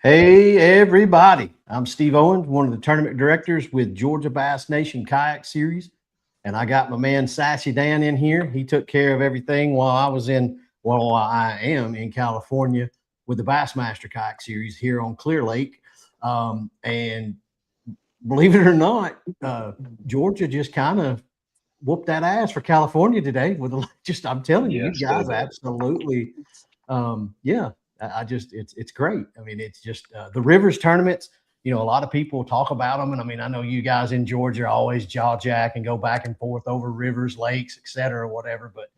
Hey, everybody. I'm Steve Owens, one of the tournament directors with Georgia Bass Nation Kayak Series. And I got my man Sassy Dan in here. He took care of everything while I am in California with the Bassmaster Kayak Series here on Clear Lake. And believe it or not, Georgia just kind of whooped that ass for California today I'm telling you, you Yes, they guys did. absolutely, yeah, I just it's great. I mean, it's just the Rivers tournaments. You know, a lot of people talk about them, and I mean, I know you guys in Georgia always jaw jack and go back and forth over rivers, lakes, et cetera, whatever. But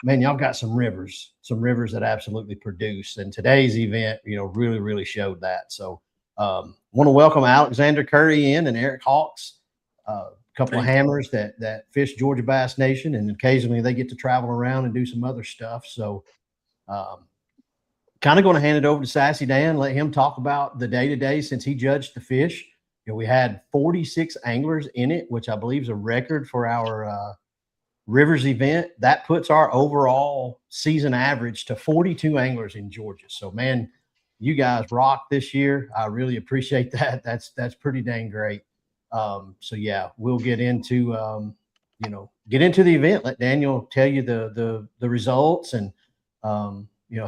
man, y'all got some rivers that absolutely produce. And today's event, really showed that. So, want to welcome Alexander Curry in and Eric Hawks, a couple of hammers that fish Georgia Bass Nation, and occasionally they get to travel around and do some other stuff. So, um, kind of going to hand it over to Sassy Dan, let him talk about the day to day since he judged the fish. We had 46 anglers in it, which I believe is a record for our Rivers event. That puts our overall season average to 42 anglers in Georgia. So, man, you guys rocked this year. I really appreciate that. That's pretty dang great. So yeah, we'll get into the event. Let Daniel tell you the results and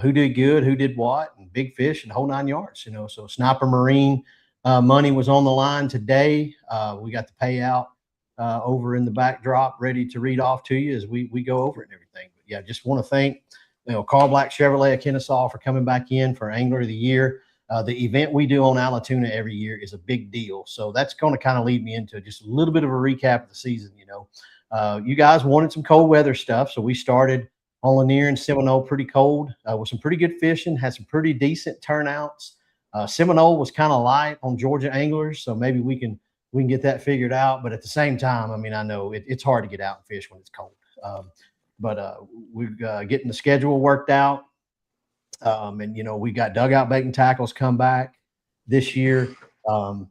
who did good, who did what, and big fish and whole 9 yards. So Sniper Marine money was on the line today. We got the payout over in the backdrop, ready to read off to you as we go over it and everything. But yeah, just want to thank Carl Black Chevrolet of Kennesaw for coming back in for Angler of the Year. The event we do on Allatoona every year is a big deal, so that's going to kind of lead me into just a little bit of a recap of the season. You guys wanted some cold weather stuff, so we started on Lanier and Seminole pretty cold with some pretty good fishing, had some pretty decent turnouts. Seminole was kind of light on Georgia anglers, so maybe we can get that figured out. But at the same time, I mean, I know it's hard to get out and fish when it's cold. But we're getting the schedule worked out. And, we got dugout bait and tackles come back this year.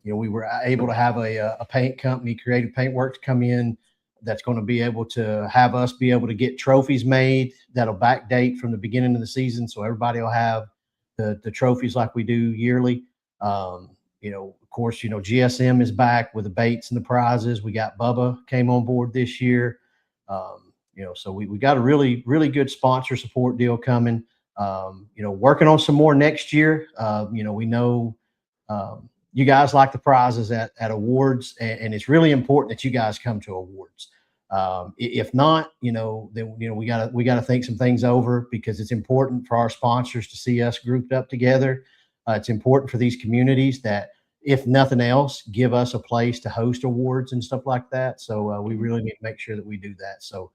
We were able to have a paint company, Creative Paintwork, to come in that's going to be able to have us be able to get trophies made that'll backdate from the beginning of the season. So everybody will have the trophies like we do yearly. Of course, GSM is back with the baits and the prizes. We got Bubba came on board this year. So we got a really, really good sponsor support deal coming. Working on some more next year. We know you guys like the prizes at awards, and it's really important that you guys come to awards. If not, then we gotta think some things over, because it's important for our sponsors to see us grouped up together. It's important for these communities that, if nothing else, give us a place to host awards and stuff like that. So we really need to make sure that we do that. So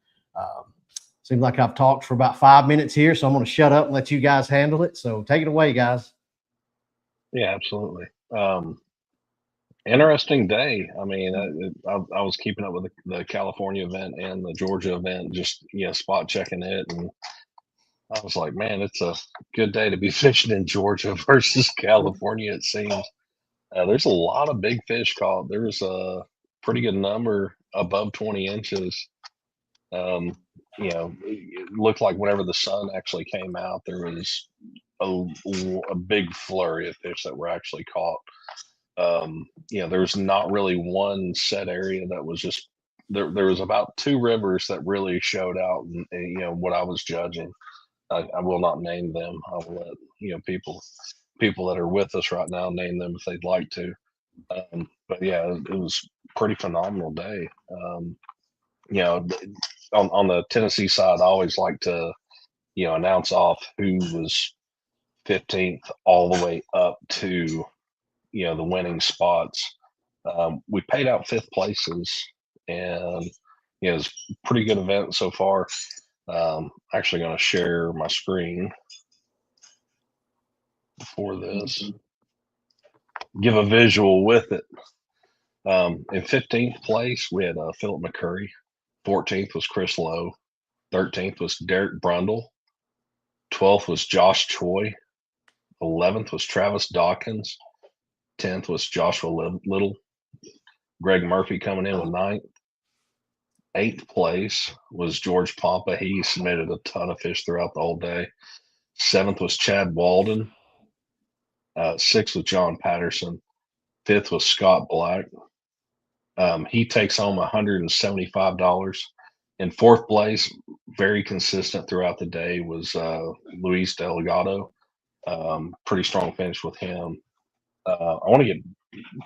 seems like I've talked for about 5 minutes here, so I'm going to shut up and let you guys handle it. So take it away, guys. Yeah, absolutely. Interesting day. I mean, I was keeping up with the California event and the Georgia event, just spot checking it, and I was like, man, it's a good day to be fishing in Georgia versus California. It seems there's a lot of big fish caught. There's a pretty good number above 20 inches. Um, it looked like whenever the sun actually came out, there was a big flurry of fish that were actually caught. There's not really one set area that was just there. There was about two rivers that really showed out, and what I was judging. I will not name them. I will let people that are with us right now name them if they'd like to. But yeah, it was a pretty phenomenal day. You know, on the Tennessee side, I always like to announce off who was 15th all the way up to the winning spots. We paid out fifth places, and it's a pretty good event so far. Actually going to share my screen for this, give a visual with it. In 15th place, we had Philip McCurry. 14th was Chris Lowe. 13th was Derek Brundle. 12th was Josh Choi. 11th was Travis Dawkins. 10th was Joshua Little. Greg Murphy coming in with 9th. 8th place was George Pompa. He submitted a ton of fish throughout the whole day. 7th was Chad Walden. Sixth was John Patterson. Fifth was Scott Black. He takes home $175. In fourth place, very consistent throughout the day, was Luis Delgado. Pretty strong finish with him. I want to get,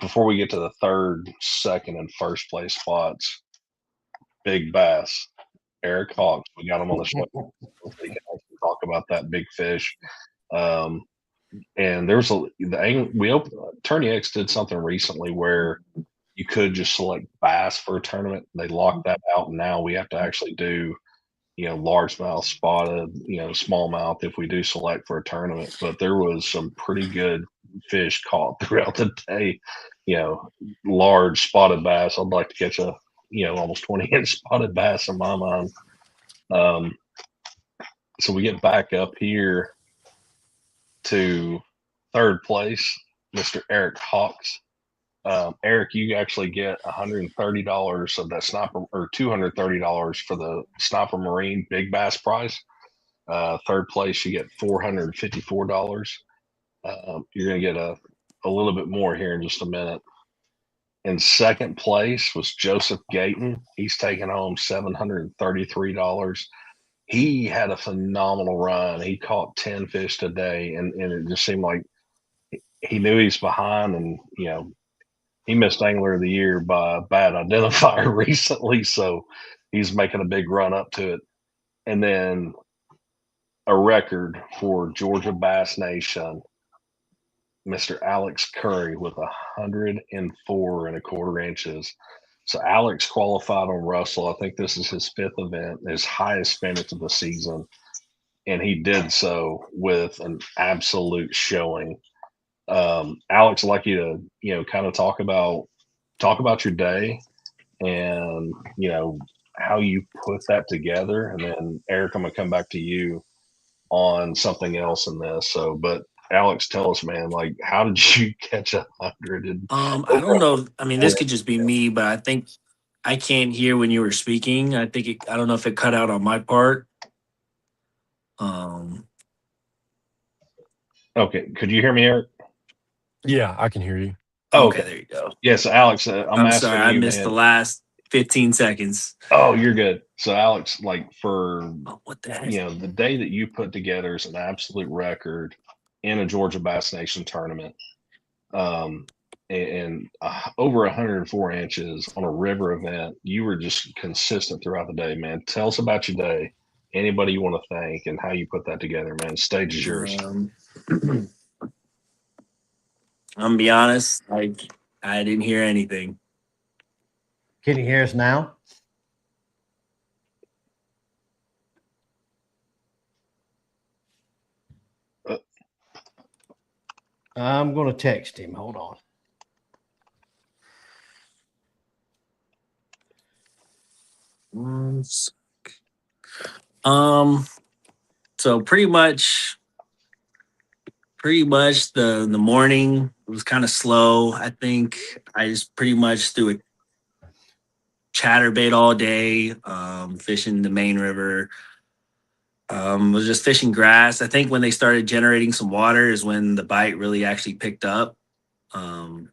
before we get to the third, second, and first place spots, Big Bass, Eric Hawks. We got him on the show. So we can actually talk about that big fish. And there's we opened Tourney X did something recently where you could just select bass for a tournament. They locked that out, and now we have to actually do, largemouth, spotted, smallmouth if we do select for a tournament. But there was some pretty good fish caught throughout the day. Large spotted bass. I'd like to catch a almost 20-inch spotted bass in my mind. So we get back up here to third place, Mr. Eric Hawks. Eric, you actually get $130 of that sniper, or $230 for the Sniper Marine Big Bass prize. Third place, you get $454. You're going to get a little bit more here in just a minute. In second place was Joseph Gayton. He's taking home $733. He had a phenomenal run. He caught 10 fish today, and it just seemed like he knew he's behind, and he missed Angler of the Year by a bad identifier recently, so he's making a big run up to it. And then a record for Georgia Bass Nation, Mr. Alex Curry with 104 1/4 inches. So Alex qualified on Russell. I think this is his fifth event, his highest finish of the season, and he did so with an absolute showing. Alex, I'd like you to kind of talk about your day, and how you put that together. And then Eric, I'm gonna come back to you on something else in this. So, but Alex, tell us, man, like, how did you catch 100? I don't know. I mean, this could just be me, but I think I can't hear when you were speaking. I don't know if it cut out on my part. Okay, could you hear me, Eric? Yeah, I can hear you. Okay, there you go. Yes, Alex, I'm asking sorry, I you, missed man. the last 15 seconds. Oh, you're good. So, Alex, like, for What the heck? the day that you put together is an absolute record in a Georgia Bass Nation tournament. And over 104 inches on a river event. You were just consistent throughout the day, man. Tell us about your day. Anybody you want to thank, and how you put that together, man. The stage is yours. I'm gonna be honest, I didn't hear anything. Can you hear us now? I'm going to text him. Hold on. So pretty much the morning was kind of slow. I think I just pretty much threw a chatterbait all day, fishing the main river. Was just fishing grass. I think when they started generating some water is when the bite really actually picked up. And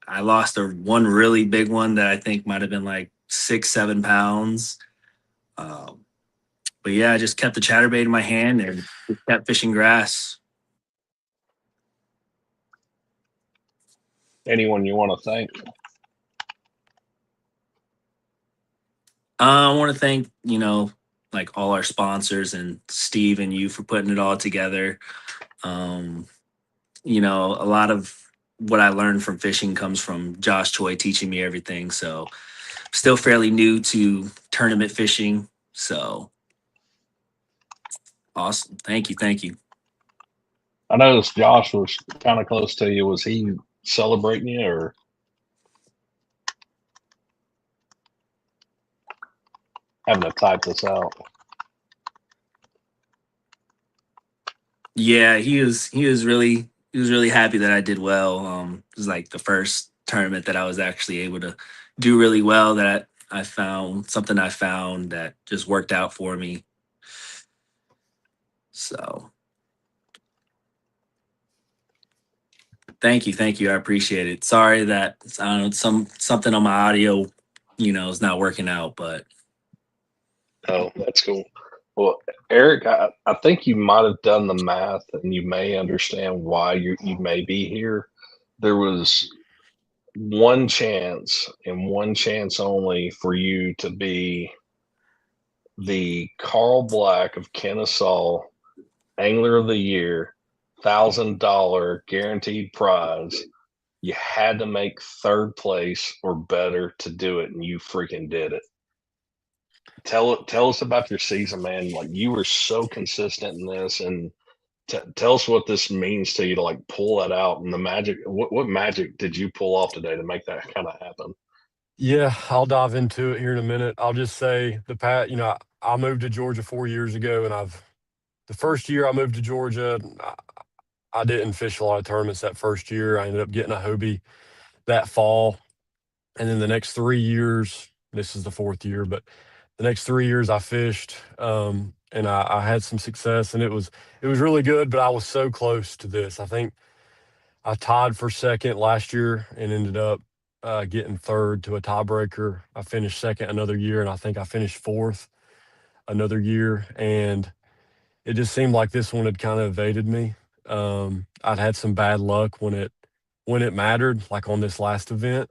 I lost one really big one that I think might have been like 6-7 pounds. But yeah, I just kept the chatterbait in my hand and just kept fishing grass. Anyone you want to thank? I want to thank, like all our sponsors and Steve and you for putting it all together. A lot of what I learned from fishing comes from Josh Choi teaching me everything. So still fairly new to tournament fishing. So awesome. Thank you. Thank you. I noticed Josh was kind of close to you. Was he celebrating you, or? Having to type this out. Yeah, he was really happy that I did well. It was like the first tournament that I was actually able to do really well, that I found that just worked out for me. So Thank you. I appreciate it. Sorry that I don't know something on my audio, is not working out, but Oh, that's cool. Well, Eric, I think you might have done the math and you may understand why you may be here. There was one chance and one chance only for you to be the Carl Black of Kennesaw Angler of the Year, $1,000 guaranteed prize. You had to make third place or better to do it, and you freaking did it. Tell us about your season, man. Like, you were so consistent in this, and tell us what this means to you to like pull that out and the magic. What magic did you pull off today to make that kind of happen? Yeah, I'll dive into it here in a minute. I'll just say I moved to Georgia 4 years ago, and the first year I moved to Georgia, I didn't fish a lot of tournaments that first year. I ended up getting a Hobie that fall. And then the next 3 years, this is the fourth year, but the next 3 years I fished, and I had some success, and it was really good, but I was so close to this. I think I tied for second last year and ended up getting third to a tiebreaker. I finished second another year, and I think I finished fourth another year. And it just seemed like this one had kind of evaded me. I'd had some bad luck when it mattered, like on this last event.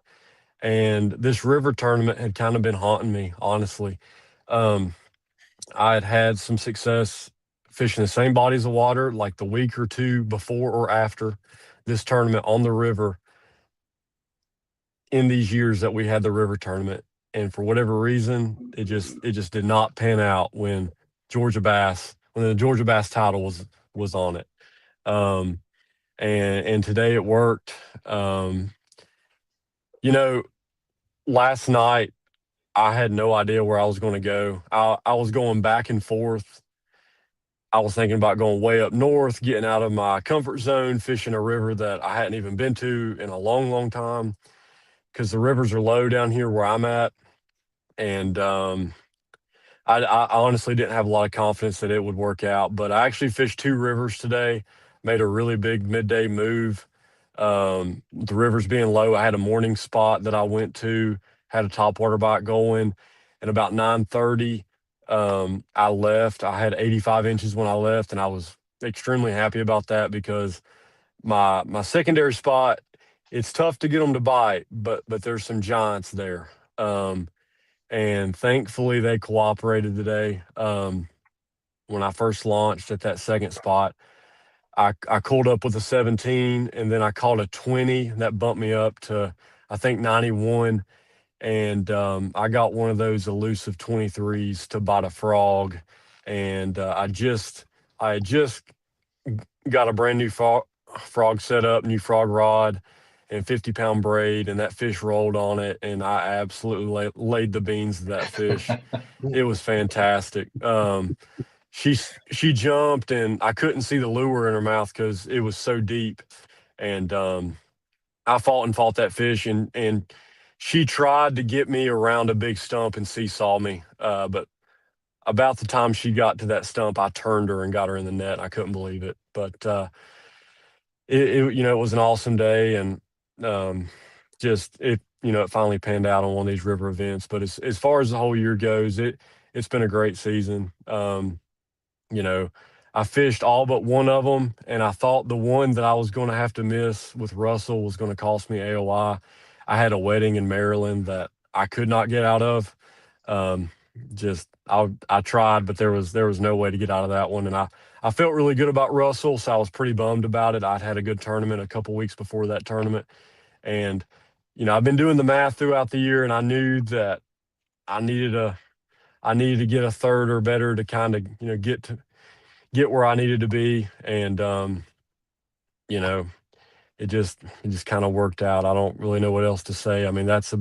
And this river tournament had kind of been haunting me, honestly. I had some success fishing the same bodies of water like the week or two before or after this tournament on the river in these years that we had the river tournament. And for whatever reason, it just did not pan out when the Georgia Bass title was on it. And today it worked. Last night I had no idea where I was going to go. I was going back and forth. I was thinking about going way up north, getting out of my comfort zone, fishing a river that I hadn't even been to in a long, long time, because the rivers are low down here where I'm at. And I honestly didn't have a lot of confidence that it would work out. But I actually fished two rivers today, made a really big midday move. The rivers being low, I had a morning spot that I went to, had a topwater bite going, and about 9:30, I left. I had 85 inches when I left, and I was extremely happy about that because my secondary spot, it's tough to get them to bite, but there's some giants there. And thankfully they cooperated today. When I first launched at that second spot, I cooled up with a 17, and then I caught a 20 that bumped me up to, I think, 91. And I got one of those elusive 23s to bite a frog. And I had just got a brand new frog set up, new frog rod, and 50-pound braid, and that fish rolled on it, and I absolutely laid the beans to that fish. It was fantastic. She jumped, and I couldn't see the lure in her mouth because it was so deep. And I fought that fish, and she tried to get me around a big stump and seesaw me. But about the time she got to that stump, I turned her and got her in the net. I couldn't believe it. But it was an awesome day, and it finally panned out on one of these river events. But as far as the whole year goes, it's been a great season. I fished all but one of them, and I thought the one that I was going to have to miss with Russell was going to cost me AOY. I had a wedding in Maryland that I could not get out of. I tried, but there was no way to get out of that one. And I felt really good about Russell, so I was pretty bummed about it. I'd had a good tournament a couple weeks before that tournament. And, I've been doing the math throughout the year, and I knew that I needed to get a third or better to kind of, get where I needed to be. And, it just kind of worked out. I don't really know what else to say. I mean, that's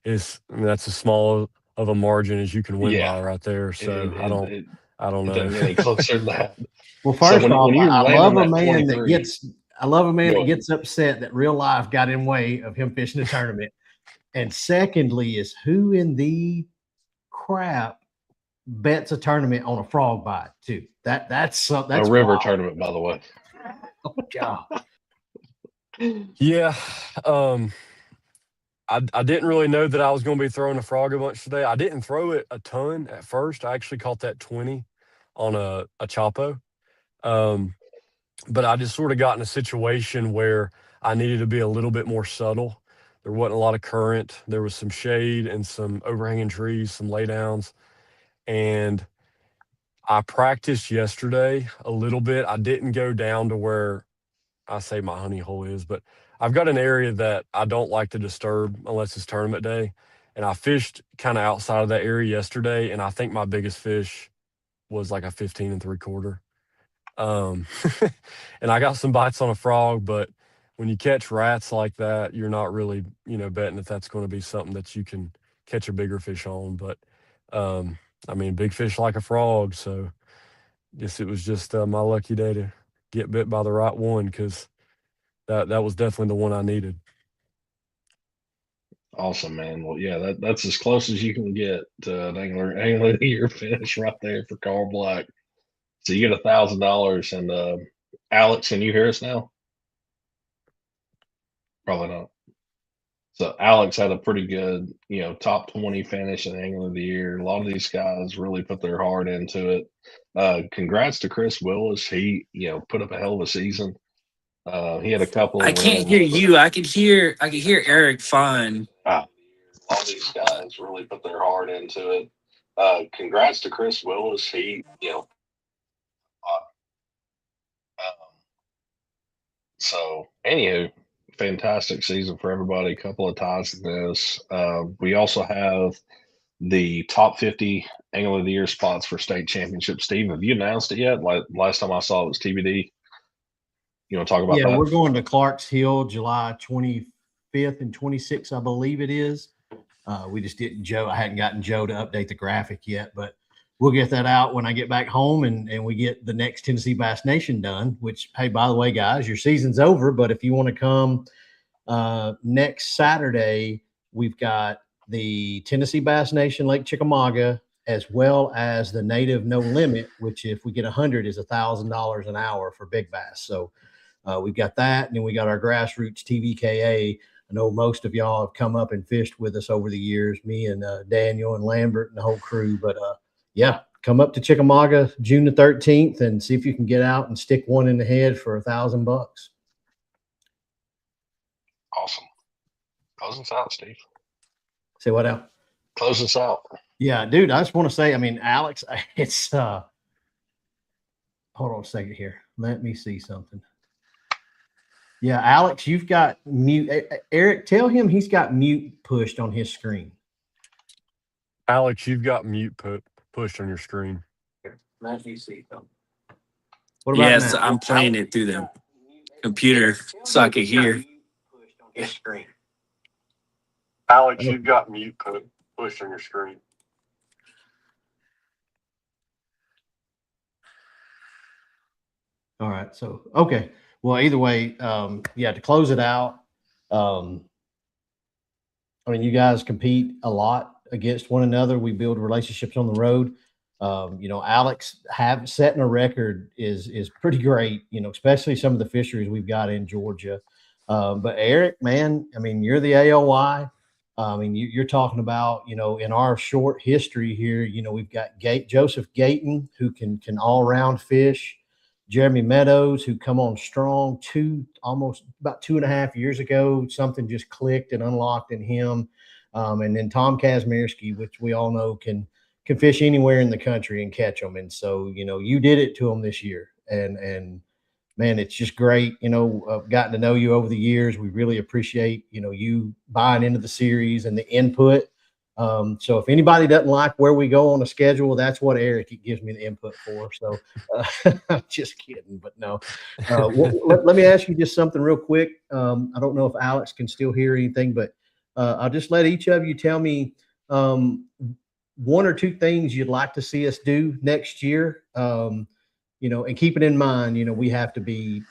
as small of a margin as you can win by right there. So I don't know. It doesn't get any closer than that. Well, first when off, you're I landing love a that man 23, that gets upset that real life got in way of him fishing a tournament. And secondly is, who in the crap bets a tournament on a frog bite too? That's a river wild. tournament, by the way. Oh God. Yeah. I didn't really know that I was going to be throwing a frog a bunch today. I didn't throw it a ton at first. I actually caught that 20 on a Chapo. Um, but I just sort of got in a situation where I needed to be a little bit more subtle. There wasn't a lot of current. There was some shade and some overhanging trees, some laydowns. And I practiced yesterday a little bit. I didn't go down to where I say my honey hole is, but I've got an area that I don't like to disturb unless it's tournament day. And I fished kind of outside of that area yesterday, and I think my biggest fish was like a 15 3/4. Um, and I got some bites on a frog, but when you catch rats like that, you're not really, betting that that's going to be something that you can catch a bigger fish on. But I mean, big fish like a frog. So guess it was just my lucky day to get bit by the right one, because that was definitely the one I needed. Awesome, man. Well, yeah, that's as close as you can get to an angler of the year finish right there for Carl Black. So you get $1,000. And Alex, can you hear us now? Probably not. So Alex had a pretty good, top 20 finish in Angler of the Year. A lot of these guys really put their heart into it. Congrats to Chris Willis. He, put up a hell of a season. He had a couple I of can't wins. hear you. I could hear Eric fine. A lot of these guys really put their heart into it. Congrats to Chris Willis. He, so anywho, fantastic season for everybody. A couple of ties in this. We also have the top 50 Angler of the Year spots for state championship. Steve, have you announced it yet? Like last time I saw it was TBD. You want to talk about Yeah, that? we're going to Clarks Hill July 25th and 26th, I believe it is. We just didn't Joe. I hadn't gotten Joe to update the graphic yet, but we'll get that out when I get back home and we get the next Tennessee Bass Nation done, which, hey, by the way, guys, your season's over, but if you want to come next Saturday, we've got the Tennessee Bass Nation Lake Chickamauga, as well as the Native No Limit, which if we get 100 is $1,000 an hour for big bass. So we've got that, and then we got our grassroots TVKA. I know most of y'all have come up and fished with us over the years, me and Daniel and Lambert and the whole crew. But yeah, come up to Chickamauga June the 13th and see if you can get out and stick one in the head for $1,000. Awesome. Close us out, Steve. Say what else? Close us out. Yeah, dude, I just want to say, I mean, Alex, it's hold on a second here. Let me see something. Yeah, Alex, you've got mute. Eric, tell him he's got mute pushed on his screen. Alex, you've got mute pushed on your screen. Let me see them. What about Yes, now? I'm playing it through the computer so I can hear. Alex, you've got mute pushed on your screen. All right. So, okay. Well, either way, yeah, to close it out, I mean, you guys compete a lot against one another. We build relationships on the road. Alex setting a record is pretty great, especially some of the fisheries we've got in Georgia. But Eric, man, I mean, you're the AOY. I mean, you're talking about, in our short history here, we've got Joseph Gayton, who can all round fish. Jeremy Meadows, who come on strong almost about 2.5 years ago. Something just clicked and unlocked in him. And then Tom Kazmierski, which we all know can fish anywhere in the country and catch them. And so, you did it to them this year. And man, it's just great. I've gotten to know you over the years. We really appreciate, you buying into the series and the input. So if anybody doesn't like where we go on a schedule, that's what Eric gives me the input for. So I'm just kidding, but no. Let me ask you just something real quick. I don't know if Alex can still hear anything, but I'll just let each of you tell me one or two things you'd like to see us do next year. And keep it in mind, we have to be,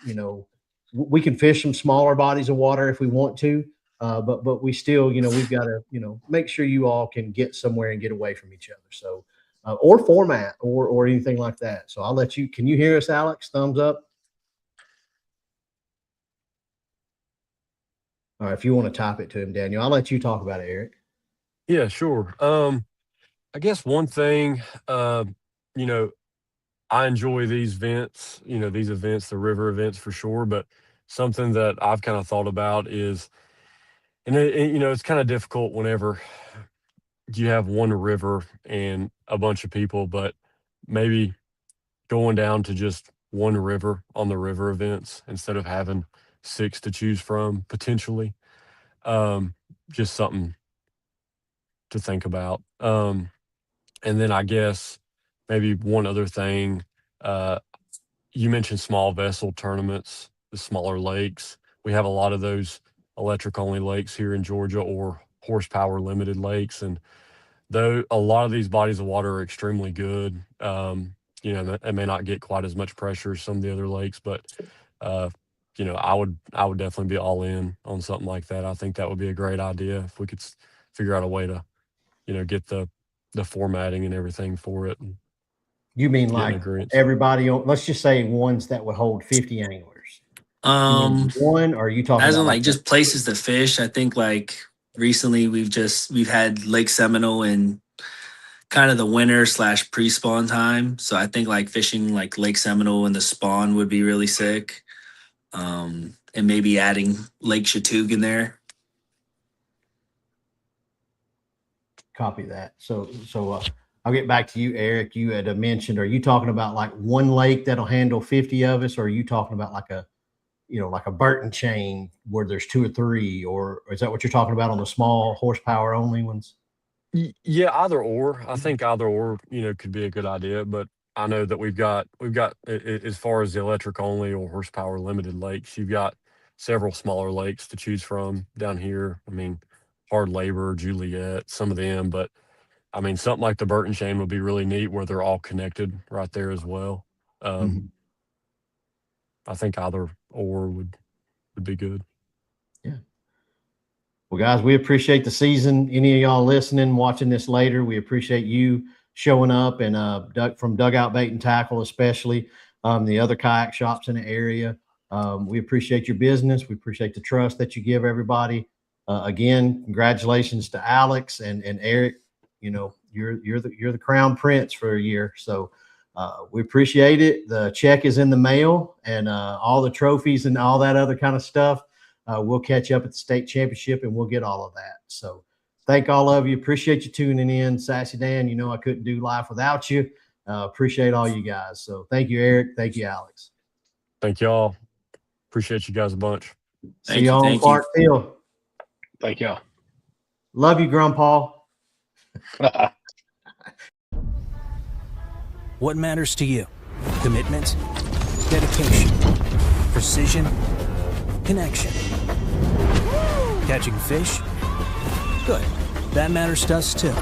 we can fish some smaller bodies of water if we want to. But we still, we've got to, make sure you all can get somewhere and get away from each other. So, or format or anything like that. So I'll let you, can you hear us, Alex? Thumbs up. All right, if you want to type it to him, Daniel, I'll let you talk about it, Eric. Yeah, sure. I guess one thing, you know, I enjoy these events, the river events for sure. But something that I've kind of thought about is, it's kind of difficult whenever you have one river and a bunch of people, but maybe going down to just one river on the river events instead of having six to choose from potentially. Just something to think about. And then I guess maybe one other thing, uh, you mentioned small vessel tournaments, the smaller lakes. We have a lot of those electric only lakes here in Georgia or horsepower limited lakes. And though a lot of these bodies of water are extremely good, they may not get quite as much pressure as some of the other lakes, but uh, I would definitely be all in on something like that. I think that would be a great idea if we could figure out a way to, get the formatting and everything for it. And You mean get an like agreement. everybody on, let's just say ones that would hold 50 anglers. You mean one, or are you talking As about in like just places to fish. I think like recently we've had Lake Seminole in kind of the winter / pre-spawn time. So I think like fishing like Lake Seminole in the spawn would be really sick. And maybe adding Lake Chatoog in there. Copy that. So I'll get back to you, Eric. You had mentioned, are you talking about like one lake that'll handle 50 of us, or are you talking about like a Burton chain where there's 2 or 3, or is that what you're talking about on the small horsepower only ones? Yeah, either or. I think either or, could be a good idea. But I know that we've got as far as the electric only or horsepower limited lakes, you've got several smaller lakes to choose from down here. I mean, Hard Labor, Juliet, some of them. But I mean, something like the Burton chain would be really neat where they're all connected right there as well. I think either or would be good. Yeah. Well, guys, we appreciate the season. Any of y'all listening, watching this later, we appreciate you showing up, and from Dugout Bait and Tackle, especially the other kayak shops in the area. We appreciate your business. We appreciate the trust that you give everybody. Again, congratulations to Alex and Eric. You're the crown prince for a year. So we appreciate it. The check is in the mail, and all the trophies and all that other kind of stuff. We'll catch up at the state championship, and we'll get all of that. So thank all of you. Appreciate you tuning in. Sassy Dan, I couldn't do life without you. Appreciate all you guys. So thank you, Eric. Thank you, Alex. Thank y'all. Appreciate you guys a bunch. See you on Clark Field. Thank y'all. Love you, Grandpa. What matters to you? Commitment, dedication, precision, connection. Catching fish? Good. That matters to us too.